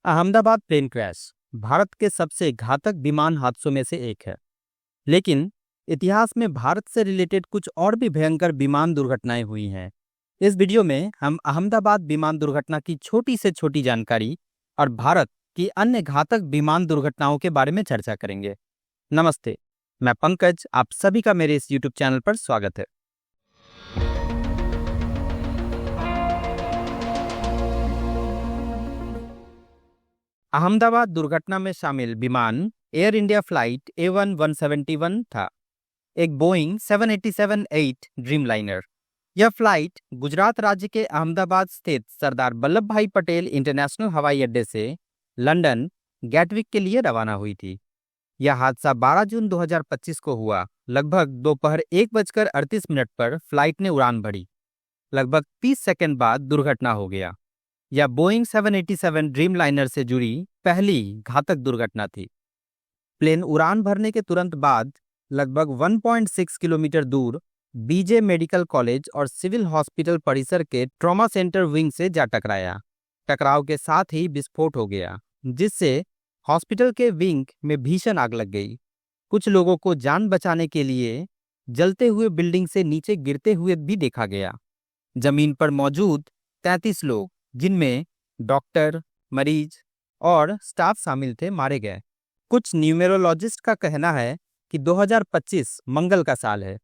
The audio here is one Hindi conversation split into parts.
अहमदाबाद प्लेन क्रैश भारत के सबसे घातक विमान हादसों में से एक है। लेकिन इतिहास में भारत से रिलेटेड कुछ और भी भयंकर विमान दुर्घटनाएं हुई हैं। इस वीडियो में हम अहमदाबाद विमान दुर्घटना की छोटी से छोटी जानकारी और भारत की अन्य घातक विमान दुर्घटनाओं के बारे में चर्चा करेंगे। नमस्ते, मैं पंकज, आप सभी का मेरे इस YouTube चैनल पर स्वागत है। अहमदाबाद दुर्घटना में शामिल विमान एयर इंडिया फ्लाइट A1-171 था, एक बोइंग 787-8 ड्रीमलाइनर। यह फ्लाइट गुजरात राज्य के अहमदाबाद स्थित सरदार वल्लभ भाई पटेल इंटरनेशनल हवाई अड्डे से लंदन गैटविक के लिए रवाना हुई थी। यह हादसा 12 जून 2025 को हुआ। लगभग दोपहर 1:38 पर फ्लाइट ने उड़ान भरी। लगभग 30 सेकंड बाद दुर्घटना हो गया। यह बोइंग 787 ड्रीमलाइनर से जुड़ी पहली घातक दुर्घटना थी। प्लेन उड़ान भरने के तुरंत बाद लगभग 1.6 किलोमीटर दूर बीजे मेडिकल कॉलेज और सिविल हॉस्पिटल परिसर के ट्रॉमा सेंटर विंग से जा टकराया। टकराव के साथ ही विस्फोट हो गया, जिससे हॉस्पिटल के विंग में भीषण आग लग गई। कुछ लोगों को जान बचाने के लिए जलते हुए बिल्डिंग से नीचे गिरते हुए भी देखा गया। जमीन पर मौजूद 33 लोग, जिनमें डॉक्टर, मरीज और स्टाफ शामिल थे, मारे गए। कुछ न्यूमेरोलॉजिस्ट का कहना है कि 2025 मंगल का साल है।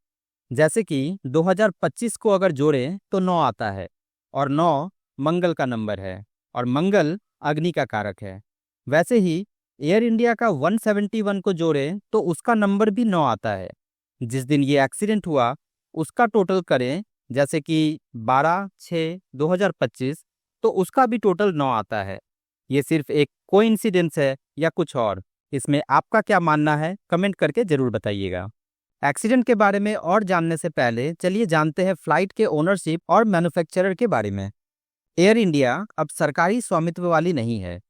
जैसे कि 2025 को अगर जोड़ें तो 9 आता है और 9 मंगल का नंबर है और मंगल अग्नि का कारक है। वैसे ही एयर इंडिया का 171 को जोड़ें तो उसका नंबर भी 9 आता है। जिस दिन ये एक्सीडेंट हुआ उसका टोटल करें, जैसे कि 12/6/2025, तो उसका भी टोटल 9 आता है। ये सिर्फ एक कोइंसिडेंस है या कुछ और? इसमें आपका क्या मानना है, कमेंट करके जरूर बताइएगा। एक्सीडेंट के बारे में और जानने से पहले चलिए जानते हैं फ्लाइट के ओनरशिप और मैन्युफैक्चरर के बारे में। एयर इंडिया अब सरकारी स्वामित्व वाली नहीं है।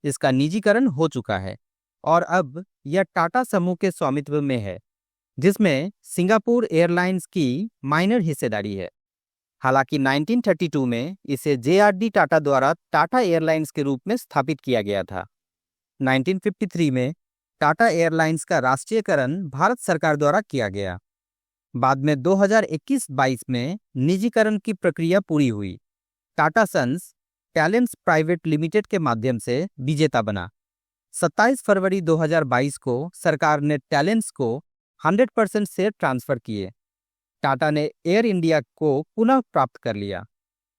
इसका निजीकरण हो चुका है और अब यह टाटा समूह के स्वामित्व में है, जिसमें सिंगापुर एयरलाइंस की माइनर हिस्सेदारी है। हालांकि 1932 में इसे JRD टाटा द्वारा टाटा एयरलाइंस के रूप में स्थापित किया गया था। 1953 में टाटा एयरलाइंस का राष्ट्रीयकरण भारत सरकार द्वारा किया गया। बाद में 2021-22 में निजीकरण की प्रक्रिया पूरी हुई। Tata Sons Talents Private Limited के माध्यम से विजेता बना। 27 फरवरी 2022 को सरकार ने टैलेंट्स को 100% शेयर ट्रांसफर किए। टाटा ने एयर इंडिया को पुनः प्राप्त कर लिया।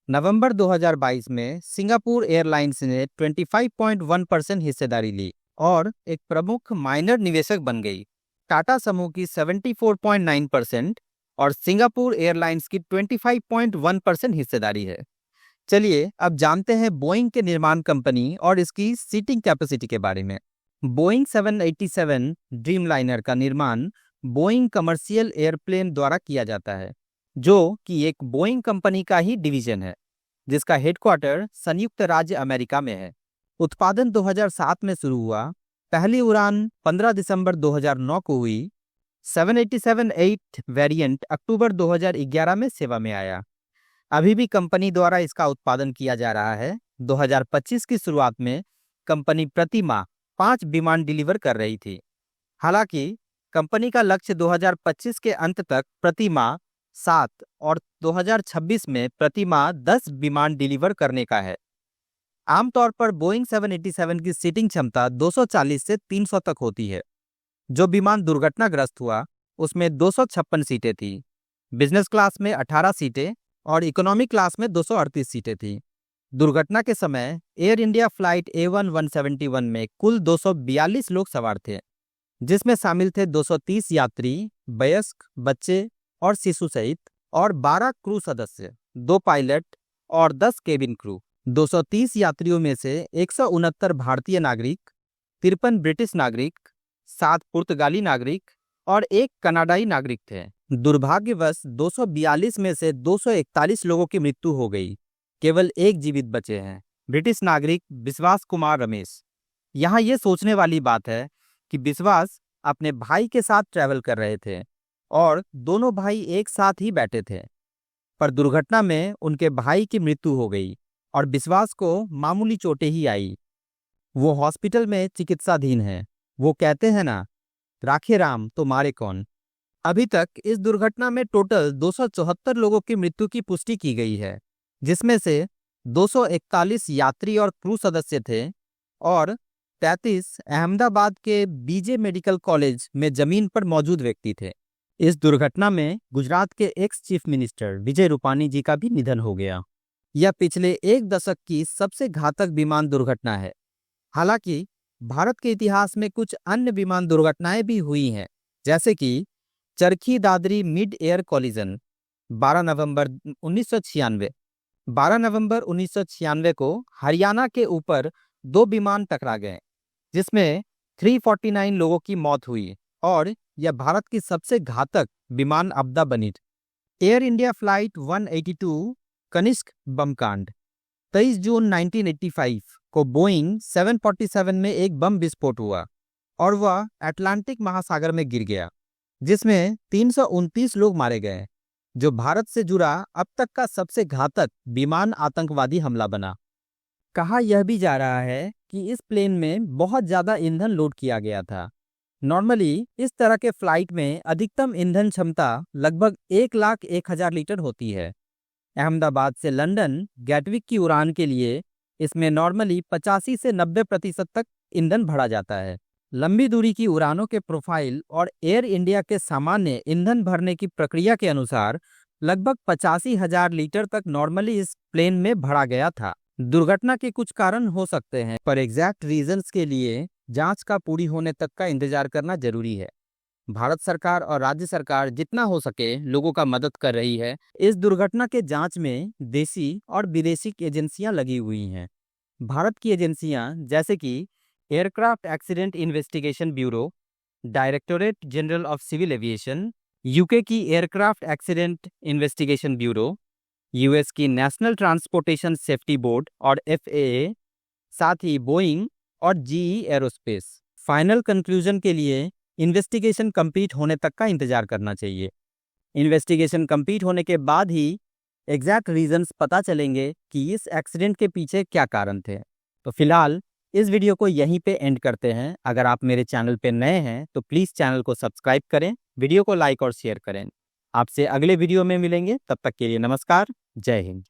नवंबर 2022 में सिंगापुर एयरलाइंस ने 25.1% हिस्सेदारी ली और एक प्रमुख माइनर निवेशक बन गई। टाटा समूह की 74.9% और सिंगापुर एयरलाइंस की 25.1% हिस्सेदारी है। चलिए अब जानते हैं बोइंग के निर्माण कंपनी और इसकी सीटिंग कैपेसिटी के बारे में। बोइंग 787 ड्रीमलाइनर का निर्माण बोइंग कमर्शियल एयरप्लेन द्वारा किया जाता है, जो कि एक बोइंग कंपनी का ही डिवीजन है, जिसका हेडक्वार्टर संयुक्त राज्य अमेरिका में है। उत्पादन 2007 में शुरू हुआ। पहली उड़ान 15 दिसंबर 2009 को हुई। 787-8 वेरिएंट अक्टूबर 2011 में सेवा में आया। अभी भी कंपनी द्वारा इसका उत्पादन किया जा रहा है। 2025 की शुरुआत में कंपनी प्रति माह 5 विमान डिलीवर कर रही थी। हालांकि कंपनी का लक्ष्य 2025 के अंत तक प्रति माह 7 और 2026 में प्रति माह 10 विमान डिलीवर करने का है। आमतौर पर बोइंग 787 की सीटिंग क्षमता 240 से 300 तक होती है। जो विमान दुर्घटनाग्रस्त हुआ उसमें 256 सीटें थी। बिजनेस क्लास में 18 सीटें और इकोनॉमी क्लास में 238 सीटें थी। दुर्घटना के समय एयर इंडिया फ्लाइट A1-171 में कुल 242 लोग सवार थे, जिसमें शामिल थे 230 यात्री, वयस्क, बच्चे और शिशु सहित, और 12 क्रू सदस्य, 2 पायलट और 10 केबिन क्रू। 230 यात्रियों में से 169 भारतीय नागरिक, 53 ब्रिटिश नागरिक, 7 पुर्तगाली नागरिक और 1 कनाडाई नागरिक थे। दुर्भाग्यवश 242 में से 241 लोगों की मृत्यु हो गई। केवल 1 जीवित बचे हैं, ब्रिटिश नागरिक विश्वास कुमार रमेश। यहाँ ये सोचने वाली बात है कि विश्वास अपने भाई के साथ ट्रैवल कर रहे थे और दोनों भाई एक साथ ही बैठे थे, पर दुर्घटना में उनके भाई की मृत्यु हो गई और विश्वास को मामूली चोटें ही आई। वो हॉस्पिटल में चिकित्साधीन है। वो कहते हैं ना, राखे राम तो मारे कौन। अभी तक इस दुर्घटना में टोटल 274 लोगों की मृत्यु की पुष्टि की गई है, जिसमें से 241 यात्री और क्रू सदस्य थे और 33 अहमदाबाद के बीजे मेडिकल कॉलेज में जमीन पर मौजूद व्यक्ति थे। इस दुर्घटना में गुजरात के ex chief minister Vijay Rupani जी का भी निधन हो गया। यह पिछले एक दशक की सबसे घातक विमान दुर्घटना है। हालांकि भारत के इतिहास में कुछ अन्य विमान दुर्घटनाएं भी हुई हैं, जैसे कि Charkhi Dadri mid air collision 12 नवंबर 1996। 12 नवंबर 1996 को हरियाणा के ऊपर दो विमान टकरा गए, जिसमें 349 लोगों की मौत हुई और यह भारत की सबसे घातक विमान आपदा बनी। एयर इंडिया फ्लाइट 182 कनिष्क बम कांड 23 जून 1985 को बोइंग 747 में एक बम विस्फोट हुआ और वह अटलांटिक महासागर में गिर गया, जिसमें 329 लोग मारे गए, जो भारत से जुड़ा अब तक का सबसे घातक विमान आतंकवादी हमला बना। कहा यह भी जा रहा है कि इस प्लेन में बहुत ज्यादा ईंधन लोड किया गया था। नॉर्मली इस तरह के फ्लाइट में अधिकतम ईंधन क्षमता लगभग 1,01,000 लीटर होती है। अहमदाबाद से लंदन गैटविक की उड़ान के लिए इसमें नॉर्मली 85 से 90% तक ईंधन भरा जाता है। लंबी दूरी की उड़ानों के प्रोफाइल और एयर इंडिया के सामान्य ईंधन भरने की प्रक्रिया के अनुसार लगभग 85,000 लीटर तक नॉर्मली इस प्लेन में भरा गया था। दुर्घटना के कुछ कारण हो सकते हैं, पर एग्जैक्ट रीजंस के लिए जांच का पूरी होने तक का इंतजार करना जरूरी है। भारत सरकार और राज्य सरकार जितना हो सके लोगों का मदद कर रही है। इस दुर्घटना के जांच में देशी और विदेशी एजेंसियां लगी हुई हैं। भारत की एजेंसियां जैसे कि aircraft accident investigation bureau, directorate general of civil aviation, UK की aircraft accident investigation bureau, US की नेशनल ट्रांसपोर्टेशन सेफ्टी बोर्ड और FAA, साथ ही बोइंग और GE एरोस्पेस। फाइनल कंक्लूजन के लिए इन्वेस्टिगेशन कंप्लीट होने तक का इंतजार करना चाहिए। इन्वेस्टिगेशन कंप्लीट होने के बाद ही एग्जैक्ट रीजंस पता चलेंगे कि इस एक्सीडेंट के पीछे क्या कारण थे। तो फिलहाल इस वीडियो को यहीं पे एंड करते हैं। अगर आप मेरे चैनल पे नए हैं तो प्लीज़ चैनल को सब्सक्राइब करें, वीडियो को लाइक और शेयर करें। आपसे अगले वीडियो में मिलेंगे, तब तक के लिए नमस्कार, जय हिंद।